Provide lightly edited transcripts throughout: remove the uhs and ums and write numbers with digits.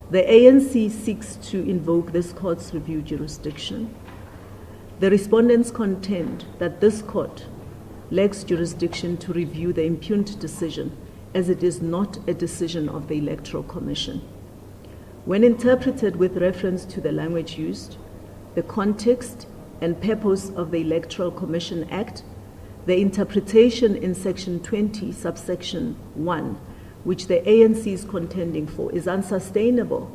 The ANC seeks to invoke this court's review jurisdiction. The respondents contend that this court lacks jurisdiction to review the impugned decision, as it is not a decision of the Electoral Commission. When interpreted with reference to the language used, the context and purpose of the Electoral Commission Act, the interpretation in Section 20, subsection 1, which the ANC is contending for, is unsustainable,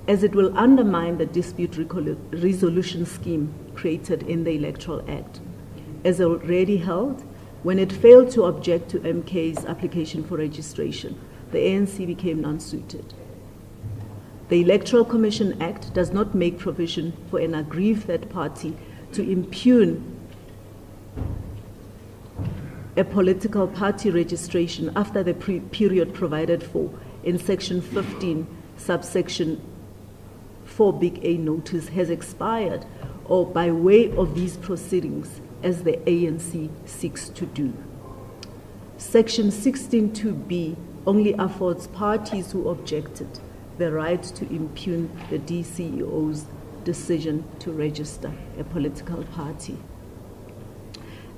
as it will undermine the dispute resolution scheme created in the Electoral Act. As already held, when it failed to object to MK's application for registration, the ANC became non-suited. The Electoral Commission Act does not make provision for an aggrieved third party to impugn a political party registration after the period provided for in Section 15, subsection 4 big A notice has expired, or by way of these proceedings, as the ANC seeks to do. Section 16(2)(b) only affords parties who objected the right to impugn the DCEO's decision to register a political party.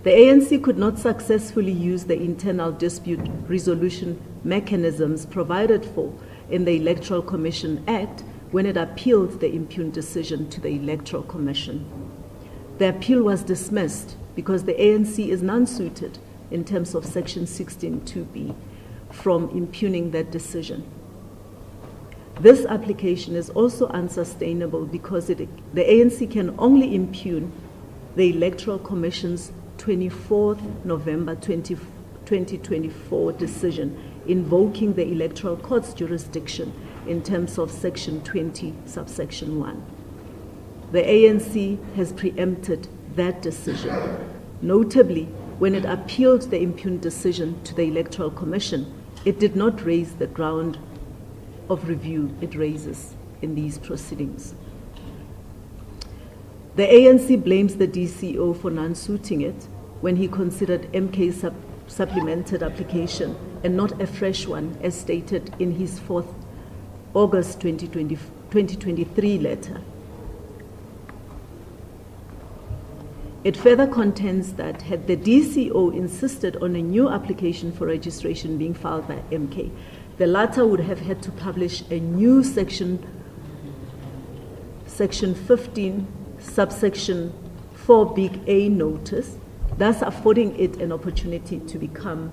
The ANC could not successfully use the internal dispute resolution mechanisms provided for in the Electoral Commission Act when it appealed the impugned decision to the Electoral Commission. The appeal was dismissed because the ANC is non-suited in terms of Section 16(2)(b) from impugning that decision. This application is also unsustainable because the ANC can only impugn the Electoral Commission's 24th November 2024 decision invoking the Electoral Court's jurisdiction in terms of Section 20, subsection 1. The ANC has preempted that decision. Notably, when it appealed the impugned decision to the Electoral Commission, it did not raise the ground of review it raises in these proceedings. The ANC blames the DCO for non-suiting it when he considered MK's supplemented application and not a fresh one, as stated in his 4th August 2023 letter. It further contends that had the DCO insisted on a new application for registration being filed by MK, the latter would have had to publish a new Section 15, subsection 4 big A notice, thus affording it an opportunity to become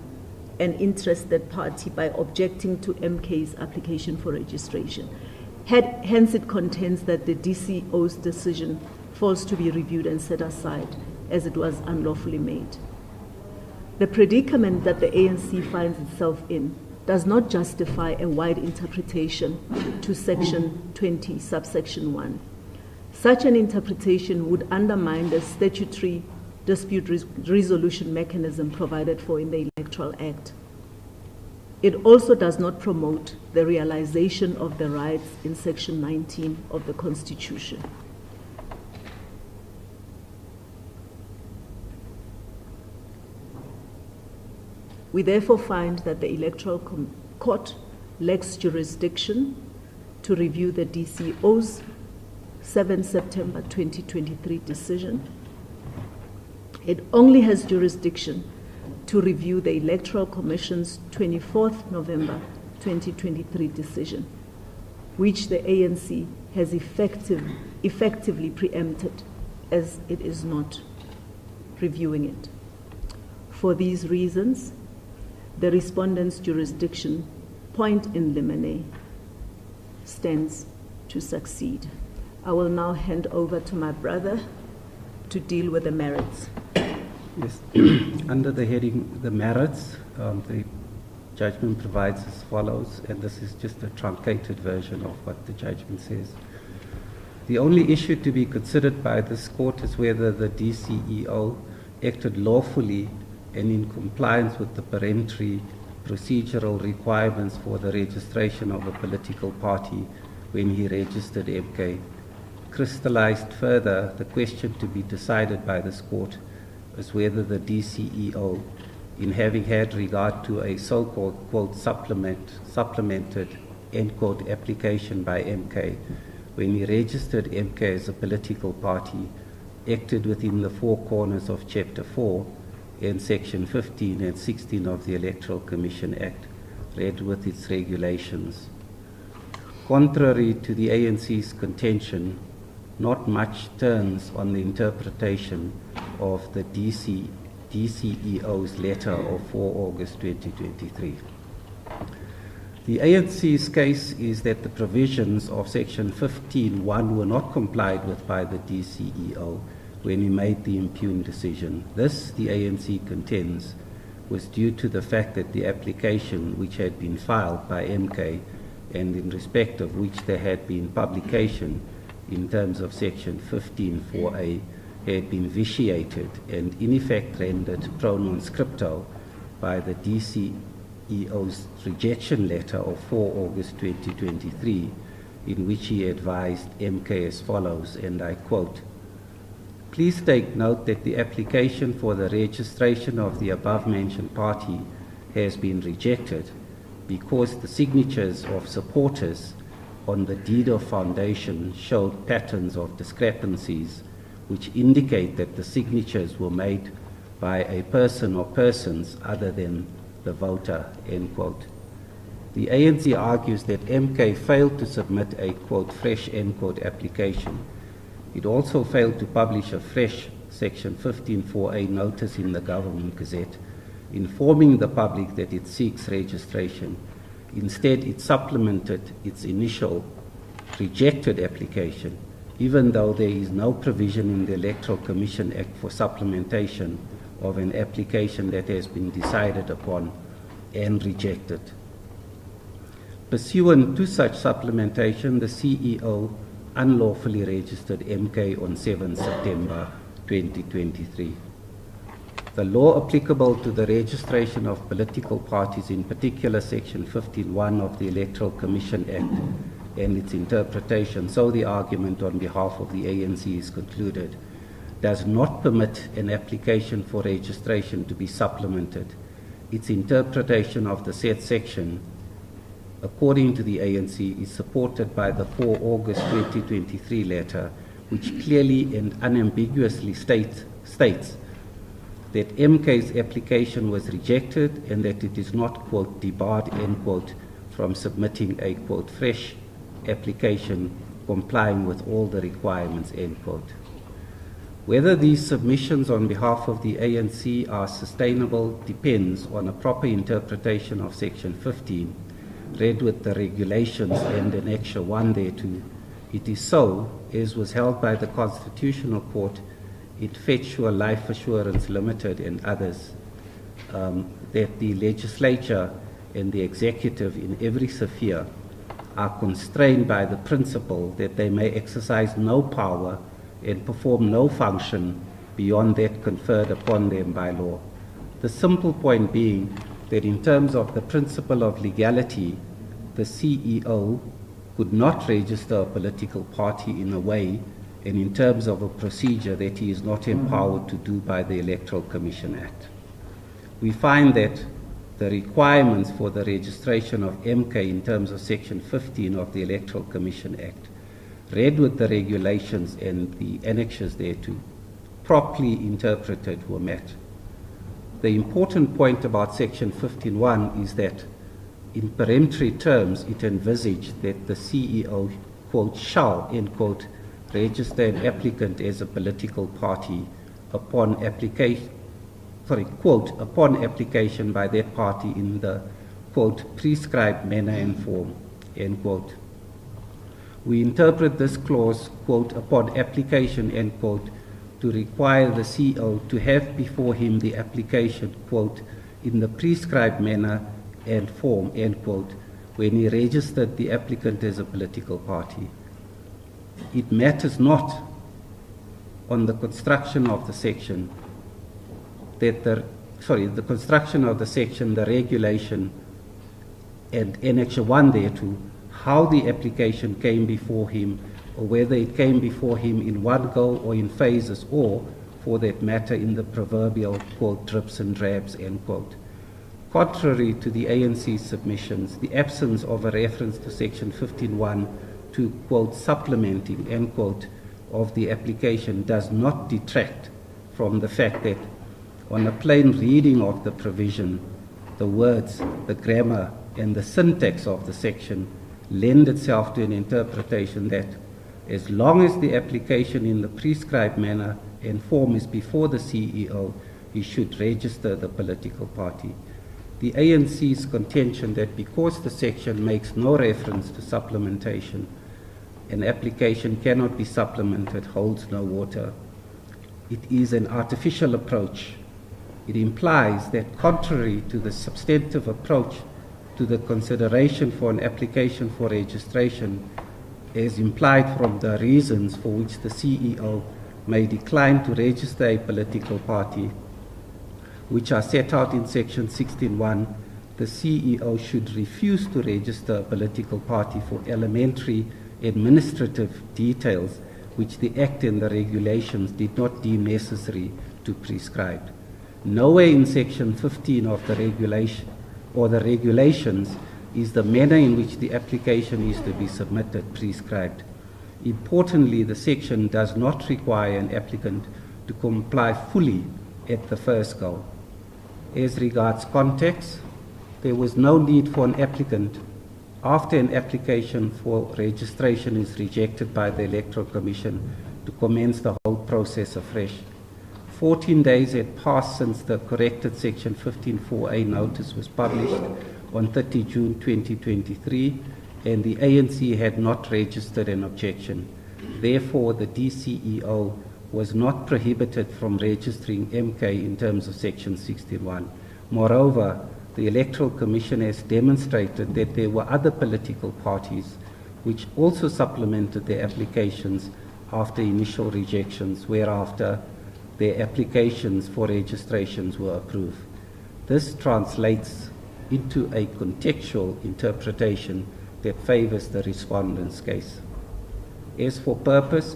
an interested party by objecting to MK's application for registration. Hence, it contends that the DCO's decision falls to be reviewed and set aside as it was unlawfully made. The predicament that the ANC finds itself in does not justify a wide interpretation to Section 20, subsection 1. Such an interpretation would undermine the statutory dispute resolution mechanism provided for in the Electoral Act. It also does not promote the realization of the rights in Section 19 of the Constitution. We therefore find that the Electoral Court lacks jurisdiction to review the DCO's 7 September 2023 decision. It only has jurisdiction to review the Electoral Commission's 24th November 2023 decision, which the ANC has effectively preempted, as it is not reviewing it. For these reasons, the respondent's jurisdiction point in limine stands to succeed. I will now hand over to my brother to deal with the merits. Yes. Under the heading, the merits, the judgment provides as follows, and this is just a truncated version of what the judgment says. The only issue to be considered by this court is whether the DCEO acted lawfully and in compliance with the peremptory procedural requirements for the registration of a political party when he registered MK. Crystallized further, the question to be decided by this court is whether the DCEO, in having had regard to a so-called quote supplemented end quote, application by MK when he registered MK as a political party acted within the four corners of Chapter 4 and Section 15 and 16 of the Electoral Commission Act, read with its regulations. Contrary to the ANC's contention, not much turns on the interpretation of the DCEO's letter of 4 August 2023. The ANC's case is that the provisions of Section 15(1) were not complied with by the DCEO when he made the impugned decision. This, the ANC contends, was due to the fact that the application which had been filed by MK and in respect of which there had been publication in terms of Section 15(4)(a) had been vitiated and in effect rendered pro non scripto by the DCEO's rejection letter of 4 August 2023, in which he advised MK as follows, and I quote, "Please take note that the application for the registration of the above-mentioned party has been rejected because the signatures of supporters on the deed of foundation showed patterns of discrepancies which indicate that the signatures were made by a person or persons other than the voter," end quote. The ANC argues that MK failed to submit a, quote, fresh, end quote, application. It also failed to publish a fresh Section 15(4)(a) notice in the Government Gazette, informing the public that it seeks registration. Instead, it supplemented its initial rejected application, even though there is no provision in the Electoral Commission Act for supplementation of an application that has been decided upon and rejected. Pursuant to such supplementation, the CEO unlawfully registered MK on 7 September 2023. The law applicable to the registration of political parties, in particular Section 15(1) of the Electoral Commission Act and its interpretation, so the argument on behalf of the ANC is concluded, does not permit an application for registration to be supplemented. Its interpretation of the said section, according to the ANC, is supported by the 4 August 2023 letter, which clearly and unambiguously states that MK's application was rejected and that it is not, quote, debarred, end quote, from submitting a, quote, fresh application complying with all the requirements, end quote. Whether these submissions on behalf of the ANC are sustainable depends on a proper interpretation of Section 15, read with the regulations and Annexure 1 thereto. It is so, as was held by the Constitutional Court, Effectual Life Assurance Limited and others, that the legislature and the executive in every sphere are constrained by the principle that they may exercise no power and perform no function beyond that conferred upon them by law. The simple point being that in terms of the principle of legality, the CEO could not register a political party in a way and in terms of a procedure that he is not empowered to do by the Electoral Commission Act. We find that the requirements for the registration of MK in terms of Section 15 of the Electoral Commission Act, read with the regulations and the annexures thereto, properly interpreted, were met. The important point about Section 15(1) is that in peremptory terms it envisaged that the CEO, quote, shall, end quote, register an applicant as a political party upon application, quote, upon application by that party in the, quote, prescribed manner and form, end quote. We interpret this clause, quote, upon application, end quote, to require the CEO to have before him the application, quote, in the prescribed manner and form, end quote, when he registered the applicant as a political party. It matters not on the construction of the section that the construction of the section, the regulation, and Annexure 1 thereto, how the application came before him, or whether it came before him in one go or in phases, or, for that matter, in the proverbial, quote, drips and drabs, end quote. Contrary to the ANC submissions, the absence of a reference to Section 15.1 to, quote, supplementing, end quote, of the application does not detract from the fact that on a plain reading of the provision, the words, the grammar, and the syntax of the section lend itself to an interpretation that as long as the application in the prescribed manner and form is before the CEO, he should register the political party. The ANC's contention that because the section makes no reference to supplementation, an application cannot be supplemented holds no water. It is an artificial approach. It implies that contrary to the substantive approach to the consideration for an application for registration, as implied from the reasons for which the CEO may decline to register a political party, which are set out in Section 16.1, the CEO should refuse to register a political party for elementary administrative details which the Act and the regulations did not deem necessary to prescribe. Nowhere in Section 15 of the regulation or the regulations is the manner in which the application is to be submitted prescribed. Importantly, the section does not require an applicant to comply fully at the first go. As regards context, there was no need for an applicant after an application for registration is rejected by the Electoral Commission to commence the whole process afresh. 14 days had passed since the corrected Section 15.4a notice was published on 30 June 2023, and the ANC had not registered an objection. Therefore, the DCEO was not prohibited from registering MK in terms of Section 61. Moreover, the Electoral Commission has demonstrated that there were other political parties which also supplemented their applications after initial rejections, whereafter their applications for registrations were approved. This translates into a contextual interpretation that favors the respondent's case. As for purpose,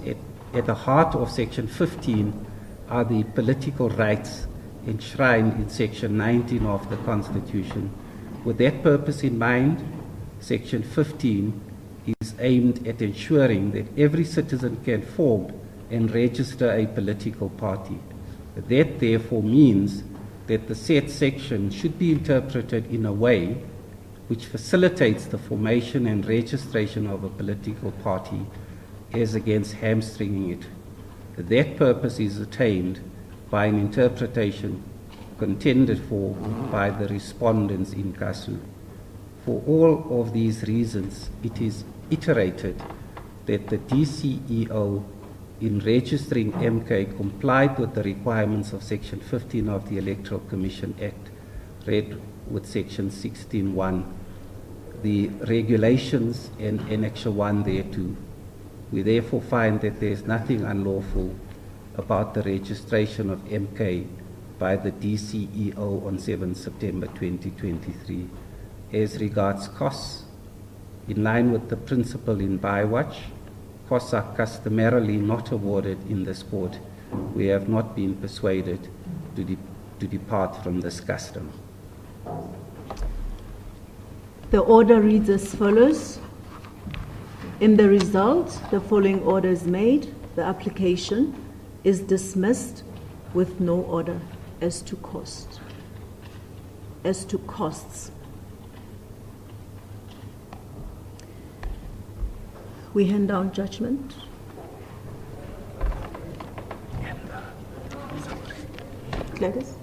at the heart of Section 15 are the political rights enshrined in Section 19 of the Constitution. With that purpose in mind, Section 15 is aimed at ensuring that every citizen can form and register a political party. That therefore means that the said section should be interpreted in a way which facilitates the formation and registration of a political party as against hamstringing it. That purpose is attained by an interpretation contended for by the respondents in casu. For all of these reasons, it is iterated that the DCEO in registering MK complied with the requirements of Section 15 of the Electoral Commission Act, read with Section 16.1, the regulations and Annexure 1 thereto. We therefore find that there is nothing unlawful about the registration of MK by the DCEO on 7 September 2023. As regards costs, in line with the principle in Bywatch, costs are customarily not awarded in this court. We have not been persuaded to depart from this custom. The order reads as follows. In the result, the following order is made. The application is dismissed with no order as to cost. As to costs. We hand down judgment. Gladys?